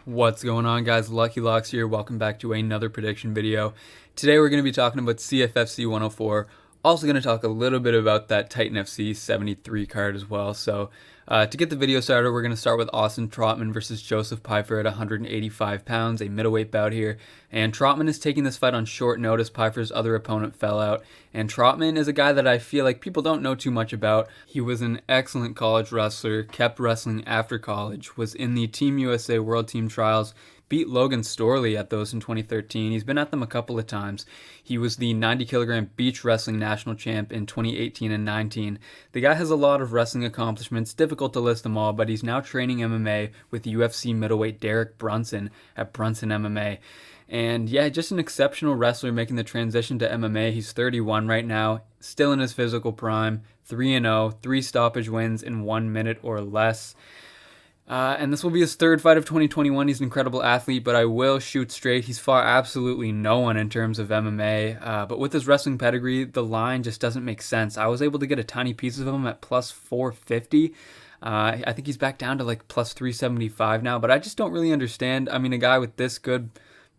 What's going on, guys? Lucky Locks here. Welcome back to another prediction video. Today we're going to be talking about CFFC 104. Also going to talk a little bit about that Titan FC 73 card as well. So to get the video started, we're going to start with Trotman versus Joseph Pyfer at 185 pounds, a middleweight bout here. And Trotman is taking this fight on short notice. Pyfer's other opponent fell out. And Trotman is a guy that I feel like people don't know too much about. He was an excellent college wrestler, kept wrestling after college, was in the Team USA World Team Trials, beat Logan Storley at those in 2013. He's been at them a couple of times. He was the 90 kilogram beach wrestling national champ in 2018 and 19. The guy has a lot of wrestling accomplishments, difficult to list them all, but he's now training MMA with UFC middleweight Derek Brunson at Brunson MMA. And yeah, just an exceptional wrestler making the transition to MMA. He's 31 right now, still in his physical prime, 3-0, 3 stoppage wins in 1 minute or less. And this will be his third fight of 2021. He's an incredible athlete, but I will shoot straight. He's fought absolutely no one in terms of MMA. But with his wrestling pedigree, the line just doesn't make sense. I was able to get a tiny piece of him at plus 450. I think he's back down to like plus 375 now, but I just don't really understand. I mean, a guy with this good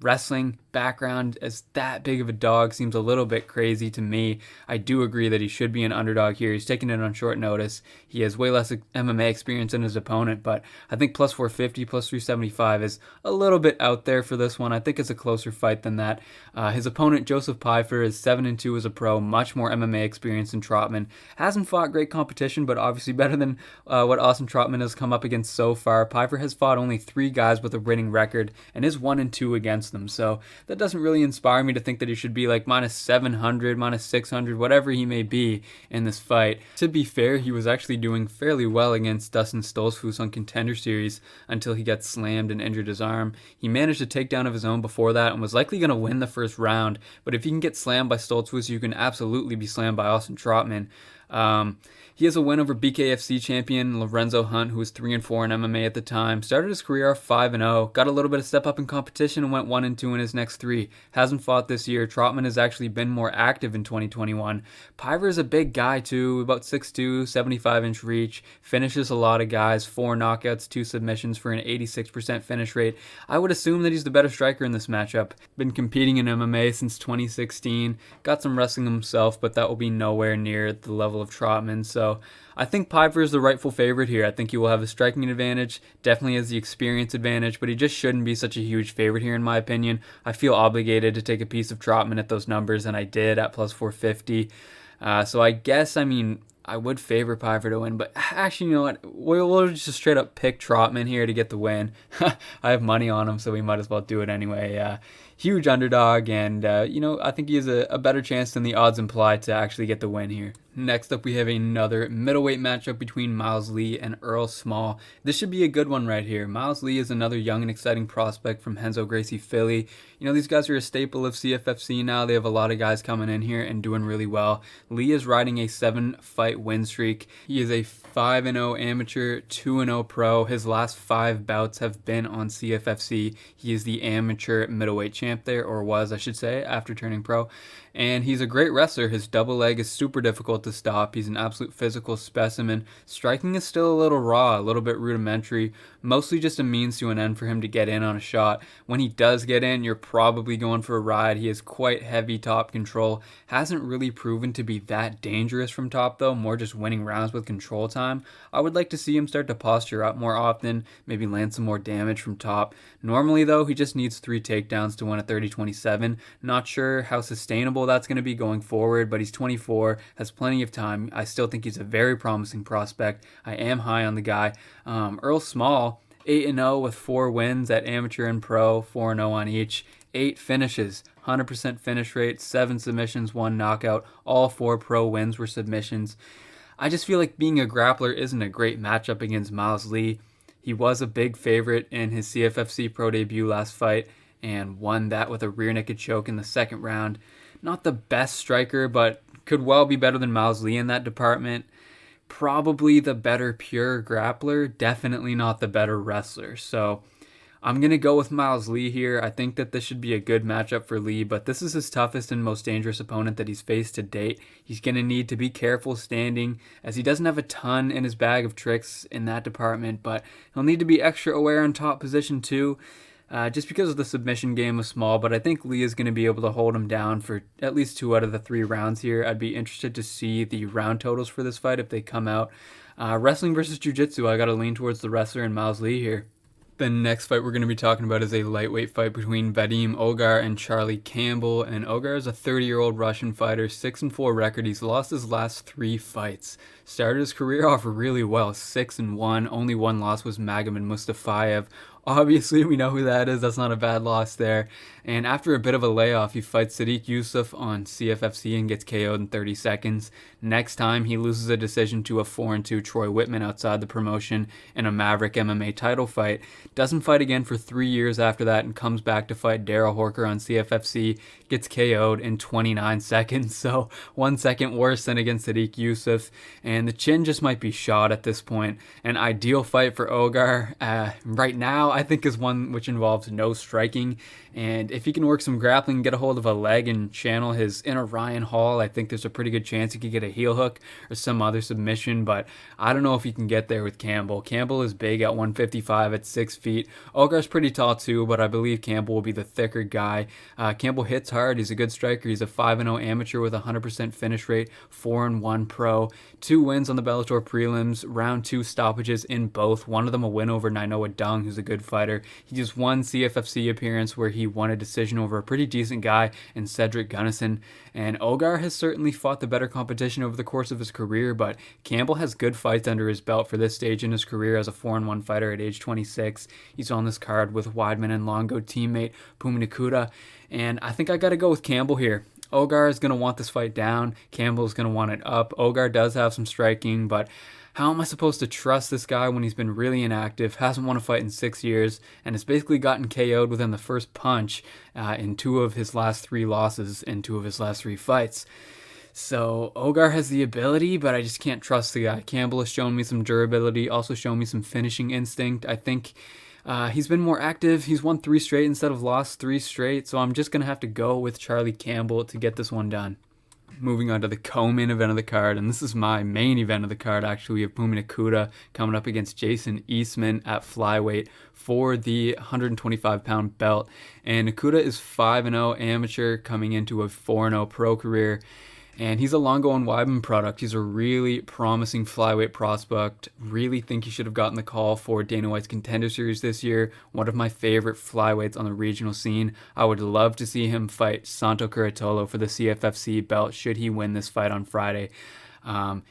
wrestling background as that big of a dog seems a little bit crazy to me. I do agree that he should be an underdog here. He's taking it on short notice. He has way less MMA experience than his opponent, but I think plus 450, plus 375 is a little bit out there for this one. I think it's a closer fight than that. His opponent, Joseph Pyfer, is 7-2 as a pro, much more MMA experience than Trotman. Hasn't fought great competition, but obviously better than what Trotman has come up against so far. Pyfer has fought only 3 guys with a winning record and is 1-2 against them. So that doesn't really inspire me to think that he should be like minus 700, minus 600, whatever he may be in this fight. To be fair, he was actually doing fairly well against Dustin Stoltzfus on Contender Series until he got slammed and injured his arm. He managed a takedown of his own before that and was likely going to win the first round. But if you can get slammed by Stoltzfus, you can absolutely be slammed by Trotman. He has a win over BKFC champion Lorenzo Hunt, who was 3-4 in MMA at the time. Started his career off 5-0, got a little bit of step up in competition and went 1-2 in his next 3. Hasn't fought this year. Trotman has actually been more active in 2021. Pyfer is a big guy too, about 6'2", 75-inch reach, finishes a lot of guys, 4 knockouts, 2 submissions for an 86% finish rate. I would assume that he's the better striker in this matchup. Been competing in MMA since 2016, got some wrestling himself, but that will be nowhere near the level of Trotman. So I think Pyfer is the rightful favorite here. I think he will have a striking advantage, definitely has the experience advantage, but he just shouldn't be such a huge favorite here in my opinion. I feel obligated to take a piece of Trotman at those numbers, and I did at plus 450. So I guess, I would favor Pyfer to win, but actually, you know what? We'll just straight up pick Trotman here to get the win. I have money on him, so we might as well do it anyway. Huge underdog, and I think he has a better chance than the odds imply to actually get the win here. Next up, we have another middleweight matchup between Miles Lee and Earl Small. This should be a good one right here. Miles Lee is another young and exciting prospect from Renzo Gracie, Philly. These guys are a staple of CFFC now. They have a lot of guys coming in here and doing really well. Lee is riding a 7-fight win streak. He is a 5-0 amateur, 2-0 pro. His last 5 bouts have been on CFFC. He is the amateur middleweight champ there, or was, I should say, after turning pro. And he's a great wrestler. His double leg is super difficult to stop. He's an absolute physical specimen. Striking is still a little raw, a little bit rudimentary, mostly just a means to an end for him to get in on a shot. When he does get in, you're probably going for a ride. He has quite heavy top control. Hasn't really proven to be that dangerous from top though, more just winning rounds with control time. I would like to see him start to posture up more often, maybe land some more damage from top. Normally though, he just needs 3 takedowns to win a 30-27. Not sure how sustainable that's going to be going forward, but he's 24, has plenty of time. I still think he's a very promising prospect. I am high on the guy. Earl Small, 8-0 with 4 wins at amateur and pro, 4-0 on each. 8 finishes, 100% finish rate, 7 submissions, 1 knockout. All 4 pro wins were submissions. I just feel like being a grappler isn't a great matchup against Miles Lee. He was a big favorite in his CFFC pro debut last fight and won that with a rear naked choke in the second round. Not the best striker, but could well be better than Miles Lee in that department. Probably the better pure grappler, definitely not the better wrestler. So I'm going to go with Miles Lee here. I think that this should be a good matchup for Lee, but this is his toughest and most dangerous opponent that he's faced to date. He's going to need to be careful standing, as he doesn't have a ton in his bag of tricks in that department, but he'll need to be extra aware in top position too. Just because of the submission game was small, but I think Lee is going to be able to hold him down for at least 2 out of the 3 rounds here. I'd be interested to see the round totals for this fight if they come out. Wrestling versus jiu-jitsu, I got to lean towards the wrestler and Miles Lee here. The next fight we're going to be talking about is a lightweight fight between Vadim Ogar and Charlie Campbell. And Ogar is a 30-year-old Russian fighter, 6-4 record. He's lost his last 3 fights. Started his career off really well, 6-1. Only one loss was Magomed Mustafayev. Obviously, we know who that is. That's not a bad loss there. And after a bit of a layoff, he fights Sadiq Yusuff on CFFC and gets KO'd in 30 seconds. Next time, he loses a decision to a 4-2 Troy Whitman outside the promotion in a Maverick MMA title fight. Doesn't fight again for 3 years after that and comes back to fight Daryl Horker on CFFC. Gets KO'd in 29 seconds, so 1 second worse than against Sadiq Yusuff. And the chin just might be shot at this point. An ideal fight for Ogar right now, I think, is one which involves no striking. And if he can work some grappling, get a hold of a leg and channel his inner Ryan Hall, I think there's a pretty good chance he could get a heel hook or some other submission, but I don't know if he can get there with Campbell. Campbell is big at 155 at 6 feet. Ogar's pretty tall too, but I believe Campbell will be the thicker guy. Campbell hits hard. He's a good striker. He's a 5-0 amateur with a 100% finish rate, 4-1 pro. 2 wins on the Bellator prelims, round 2 stoppages in both. One of them a win over Nainoa Dung, who's a good fighter. He just won CFFC appearance where he won a decision over a pretty decent guy in Cedric Gunnison. And Ogar has certainly fought the better competition over the course of his career, but Campbell has good fights under his belt for this stage in his career as a 4-1 fighter at age 26. He's on this card with Weidman and Longo teammate Phumi Nkuta, and I think I got to go with Campbell here. Ogar is going to want this fight down. Campbell is going to want it up. Ogar does have some striking, but how am I supposed to trust this guy when he's been really inactive, hasn't won a fight in 6 years, and has basically gotten KO'd within the first punch in 2 of his last 3 losses in 2 of his last 3 fights? So Ogar has the ability, but I just can't trust the guy. Campbell has shown me some durability, also shown me some finishing instinct. I think he's been more active. He's won 3 straight instead of lost 3 straight, so I'm just going to have to go with Charlie Campbell to get this one done. Moving on to the co-main event of the card, and this is my main event of the card actually. We have Phumi Nkuta coming up against Jason Eastman at flyweight for the 125-pound belt. And Nkuta is 5-0 amateur coming into a 4-0 pro career. And he's a Longo and Weidman product. He's a really promising flyweight prospect. Really think he should have gotten the call for Dana White's Contender Series this year. One of my favorite flyweights on the regional scene. I would love to see him fight Santo Curatolo for the CFFC belt should he win this fight on Friday.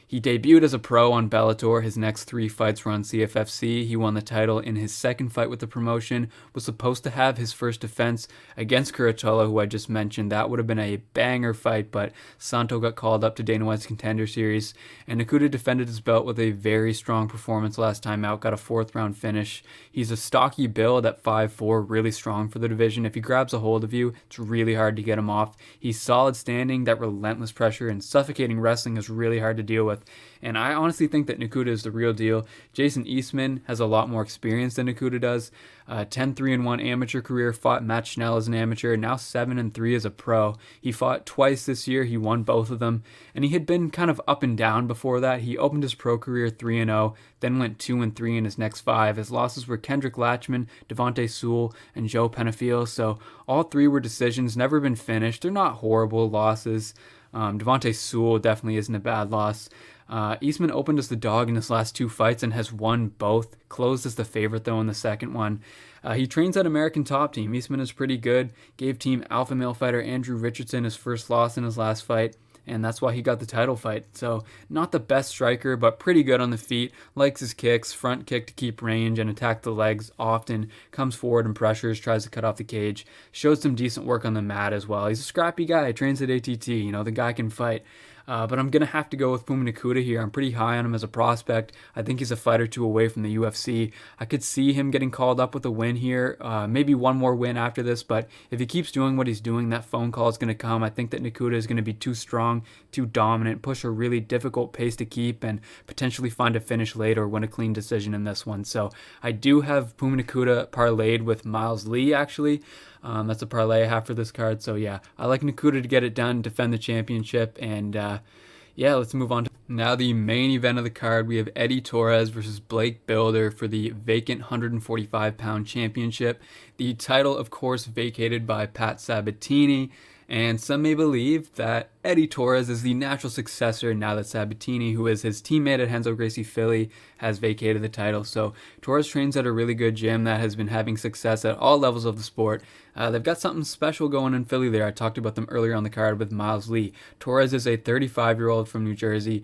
He debuted as a pro on Bellator. His next 3 fights were on CFFC. He won the title in his second fight with the promotion. Was supposed to have his first defense against Curatolo, who I just mentioned. That would have been a banger fight, but Santo got called up to Dana White's Contender Series. And Nkuta defended his belt with a very strong performance last time out. Got a 4th round finish. He's a stocky build at 5'4", really strong for the division. If he grabs a hold of you, it's really hard to get him off. He's solid standing. That relentless pressure and suffocating wrestling is really hard to deal with. And I honestly think that Nkuta is the real deal. Jason Eastman has a lot more experience than Nkuta does. 10-3-1 amateur career, fought Matt Schnell as an amateur, now 7-3 as a pro. He fought twice this year, he won both of them, and he had been kind of up and down before that. He opened his pro career 3-0, then went 2-3 in his next 5. His losses were Kendrick Latchman, Devontae Sewell, and Joe Penafiel, so all 3 were decisions, never been finished. They're not horrible losses. Devontae Sewell definitely isn't a bad loss. Eastman opened as the dog in his last 2 fights and has won both. Closed as the favorite though in the second one. He trains at American Top Team. Eastman is pretty good. Gave team alpha male fighter Andrew Richardson his first loss in his last fight, and that's why he got the title fight. So not the best striker, but pretty good on the feet. Likes his kicks, front kick to keep range and attack the legs often. Comes forward and pressures, tries to cut off the cage. Shows some decent work on the mat as well. He's a scrappy guy, trains at ATT. The guy can fight. But I'm going to have to go with Phumi Nkuta here. I'm pretty high on him as a prospect. I think he's a fight or two away from the UFC. I could see him getting called up with a win here, maybe one more win after this, but if he keeps doing what he's doing, that phone call is going to come. I think that Nkuta is going to be too strong, too dominant, push a really difficult pace to keep, and potentially find a finish late or win a clean decision in this one. So I do have Phumi Nkuta parlayed with Miles Lee, actually. That's a parlay I have for this card. So yeah, I like Nkuta to get it done, defend the championship, and yeah, let's move on to now the main event of the card. We have Eddy Torres versus Blake Bilder for the vacant 145-pound championship. The title, of course, vacated by Pat Sabatini, and some may believe that Eddy Torres is the natural successor now that Sabatini, who is his teammate at Renzo Gracie Philly, has vacated the title. So Torres trains at a really good gym that has been having success at all levels of the sport. They've got something special going in Philly there. I talked about them earlier on the card with Miles Lee. Torres is a 35-year-old from New Jersey.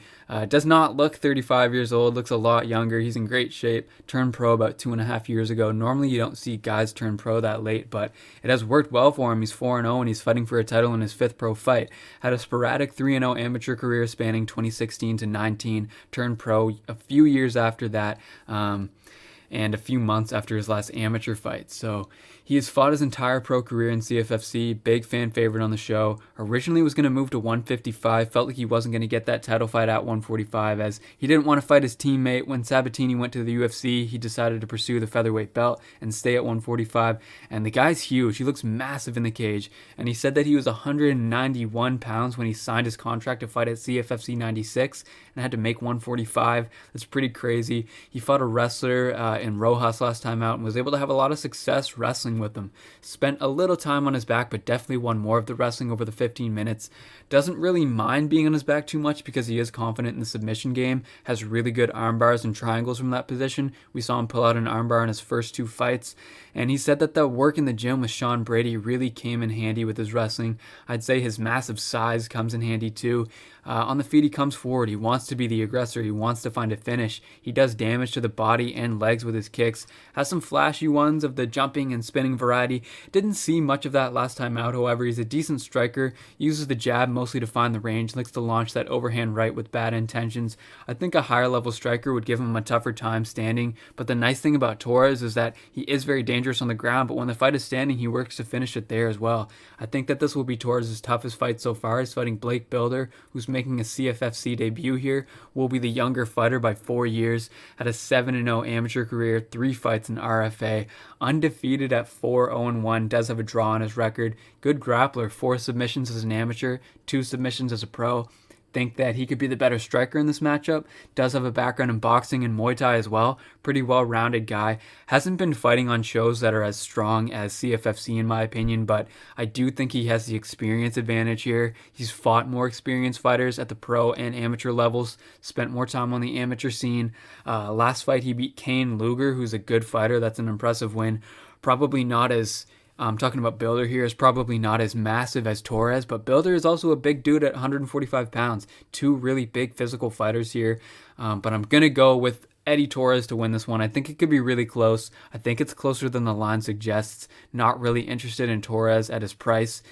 Does not look 35 years old, looks a lot younger. He's in great shape. Turned pro about 2.5 years ago. Normally you don't see guys turn pro that late, but it has worked well for him. He's 4-0 and he's fighting for a title in his 5th pro fight. Had a sporadic 3-0 amateur career spanning 2016 to 19. Turned pro a few years after that. And a few months after his last amateur fight. So he has fought his entire pro career in CFFC, big fan favorite on the show. Originally was going to move to 155, felt like he wasn't going to get that title fight at 145 as he didn't want to fight his teammate. When Sabatini went to the UFC, he decided to pursue the featherweight belt and stay at 145. And the guy's huge. He looks massive in the cage. And he said that he was 191 pounds when he signed his contract to fight at CFFC 96 and had to make 145. That's pretty crazy. He fought a wrestler in Rojas last time out and was able to have a lot of success wrestling with him. Spent a little time on his back, but definitely won more of the wrestling over the 15 minutes. Doesn't really mind being on his back too much because he is confident in the submission game, has really good arm bars and triangles from that position. We saw him pull out an armbar in his first 2 fights, and he said that the work in the gym with Sean Brady really came in handy with his wrestling. I'd say his massive size comes in handy too. On the feet, he comes forward. He wants to be the aggressor. He wants to find a finish. He does damage to the body and legs with his kicks. Has some flashy ones of the jumping and spinning variety. Didn't see much of that last time out, however. He's a decent striker. Uses the jab mostly to find the range. Likes to launch that overhand right with bad intentions. I think a higher level striker would give him a tougher time standing. But the nice thing about Torres is that he is very dangerous on the ground, but when the fight is standing, he works to finish it there as well. I think that this will be Torres' toughest fight so far. He's fighting Blake Bilder, who's making a CFFC debut here, will be the younger fighter by 4 years, had a 7-0 amateur career, 3 fights in RFA, undefeated at 4-0-1, does have a draw on his record, good grappler, 4 submissions as an amateur, 2 submissions as a pro. Think that he could be the better striker in this matchup. Does have a background in boxing and Muay Thai as well. Pretty well-rounded guy. Hasn't been fighting on shows that are as strong as CFFC in my opinion, but I do think he has the experience advantage here. He's fought more experienced fighters at the pro and amateur levels, spent more time on the amateur scene. Last fight he beat Kane Luger, who's a good fighter. That's an impressive win. Probably not as... I'm talking about Bilder here, is probably not as massive as Torres, but Bilder is also a big dude at 145 pounds. 2 really big physical fighters here, but I'm going to go with Eddy Torres to win this one. I think it could be really close. I think it's closer than the line suggests. Not really interested in Torres at his price.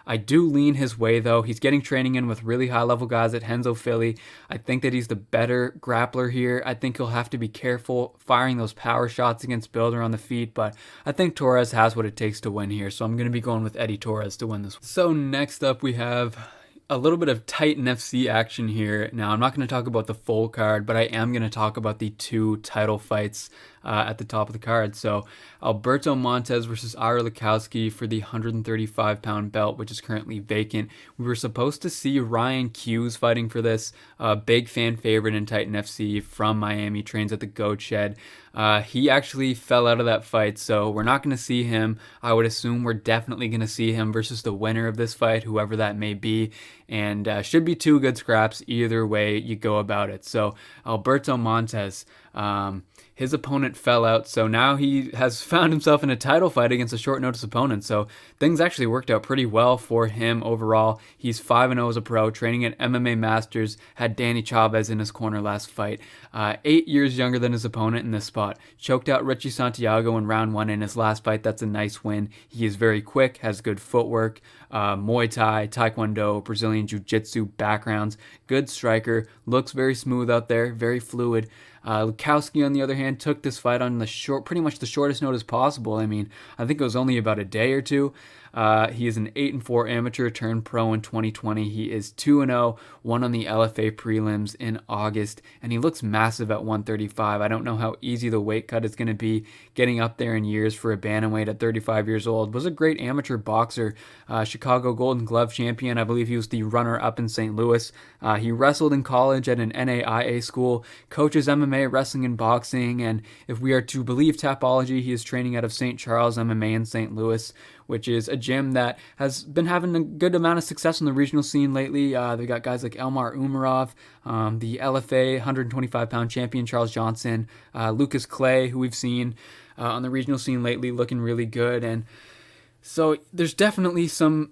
I do lean his way, though. He's getting training in with really high-level guys at Renzo Philly. I think that he's the better grappler here. I think he'll have to be careful firing those power shots against Bilder on the feet, but I think Torres has what it takes to win here, so I'm going to be going with Eddy Torres to win this one. So next up we have a little bit of Titan FC action here. Now, I'm not going to talk about the full card, but I am going to talk about the 2 title fights at the top of the card. So Alberto Montes versus Ogar Lukowsky for the 135-pound belt, which is currently vacant. We were supposed to see Ryan Hughes fighting for this, big fan favorite in Titan FC from Miami, trains at the Goat Shed. He actually fell out of that fight, so we're not going to see him. I would assume we're definitely going to see him versus the winner of this fight, whoever that may be, and should be 2 good scraps either way you go about it. So Alberto Montes, his opponent fell out, so now he has found himself in a title fight against a short notice opponent. So things actually worked out pretty well for him overall. He's 5-0 as a pro, training at MMA Masters, had Danny Chavez in his corner last fight. 8 years younger than his opponent in this spot. Choked out Richie Santiago in round 1 in his last fight. That's a nice win. He is very quick, has good footwork, Muay Thai, Taekwondo, Brazilian Jiu-Jitsu backgrounds, good striker, looks very smooth out there, very fluid. Lukowsky, on the other hand, took this fight on pretty much the shortest notice possible. I mean, I think it was only about a day or two. He is an 8-4 amateur turned pro in 2020. He is 2-0, won on the LFA prelims in August, and he looks massive at 135. I don't know how easy the weight cut is going to be getting up there in years for a bantamweight at 35 years old. Was a great amateur boxer, Chicago Golden Glove champion. I believe he was the runner-up in St. Louis. He wrestled in college at an NAIA school, coaches MMA, wrestling, and boxing, and if we are to believe Tapology, he is training out of St. Charles MMA in St. Louis, which is a gym that has been having a good amount of success in the regional scene lately. They got guys like Elmar Umarov, the LFA 125-pound champion Charles Johnson, Lucas Clay, who we've seen on the regional scene lately, looking really good. And so there's definitely some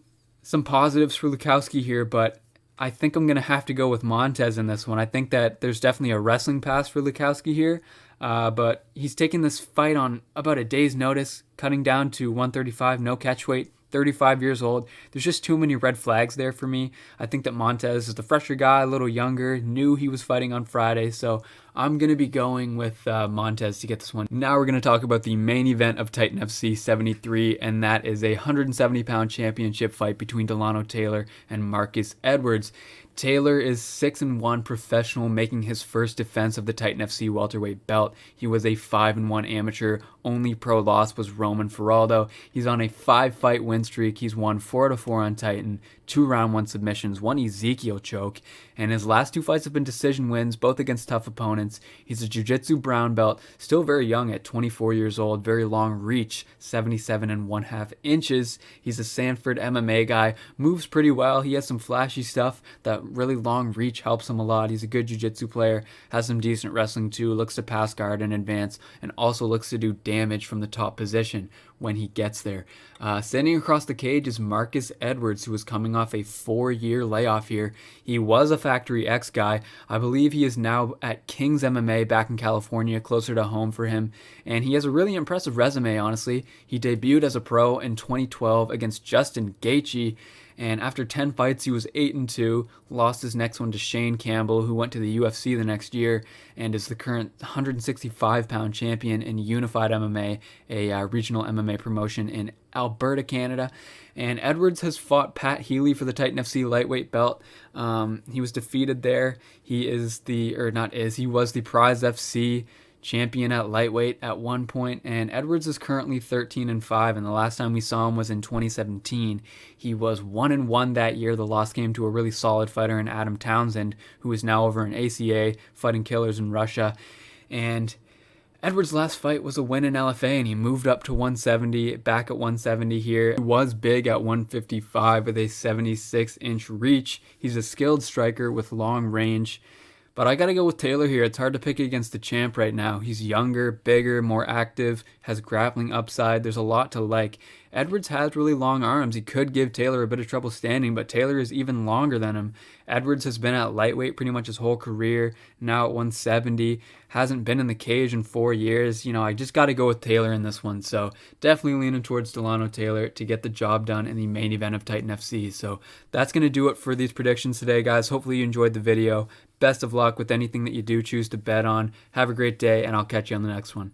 positives for Lukowsky here, but I think I'm going to have to go with Montes in this one. I think that there's definitely a wrestling pass for Lukowsky here, but he's taking this fight on about a day's notice, cutting down to 135, no catch weight, 35 years old. There's just too many red flags there for me. I think that Montes is the fresher guy, a little younger, knew he was fighting on Friday, so I'm going to be going with Montes to get this one. Now we're going to talk about the main event of Titan FC 73, and that is a 170-pound championship fight between Dilano Taylor and Marcus Edwards. Taylor is 6-1 professional, making his first defense of the Titan FC welterweight belt. He was a 5-1 amateur. Only pro loss was Roman Feraldo. He's on a 5-fight win streak. He's won 4 out of 4 on Titan, 2 round 1 submissions, 1 Ezekiel choke, and his last 2 fights have been decision wins, both against tough opponents. He's a jiu-jitsu brown belt, still very young at 24 years old, very long reach, 77.5 inches. He's a Sanford MMA guy, moves pretty well. He has some flashy stuff. That really long reach helps him a lot. He's a good jiu-jitsu player, has some decent wrestling too, looks to pass guard and advance, and also looks to do damage from the top position when he gets there. Standing across the cage is Marcus Edwards, who is coming off a 4-year layoff here. He was a Factory X guy. I believe he is now at King's MMA back in California, closer to home for him, and he has a really impressive resume, honestly. He debuted as a pro in 2012 against Justin Gaethje, and after 10 fights, he was 8-2, lost his next one to Shane Campbell, who went to the UFC the next year and is the current 165-pound champion in Unified MMA, a regional MMA promotion in Alberta, Canada. And Edwards has fought Pat Healy for the Titan FC lightweight belt. He was defeated there. He was the Prize FC champion at lightweight at one point, and Edwards is currently 13-5, and the last time we saw him was in 2017. He was 1-1 that year. The loss came to a really solid fighter in Adam Townsend, who is now over in ACA fighting killers in Russia. And Edwards' last fight was a win in LFA, and he moved up to 170, back at 170 here. He was big at 155 with a 76-inch reach. He's a skilled striker with long range. But I got to go with Taylor here. It's hard to pick against the champ right now. He's younger, bigger, more active, has grappling upside. There's a lot to like. Edwards has really long arms. He could give Taylor a bit of trouble standing, but Taylor is even longer than him. Edwards has been at lightweight pretty much his whole career, now at 170. Hasn't been in the cage in 4 years. I just got to go with Taylor in this one. So definitely leaning towards Dilano Taylor to get the job done in the main event of Titan FC. So that's going to do it for these predictions today, guys. Hopefully you enjoyed the video. Best of luck with anything that you do choose to bet on. Have a great day, and I'll catch you on the next one.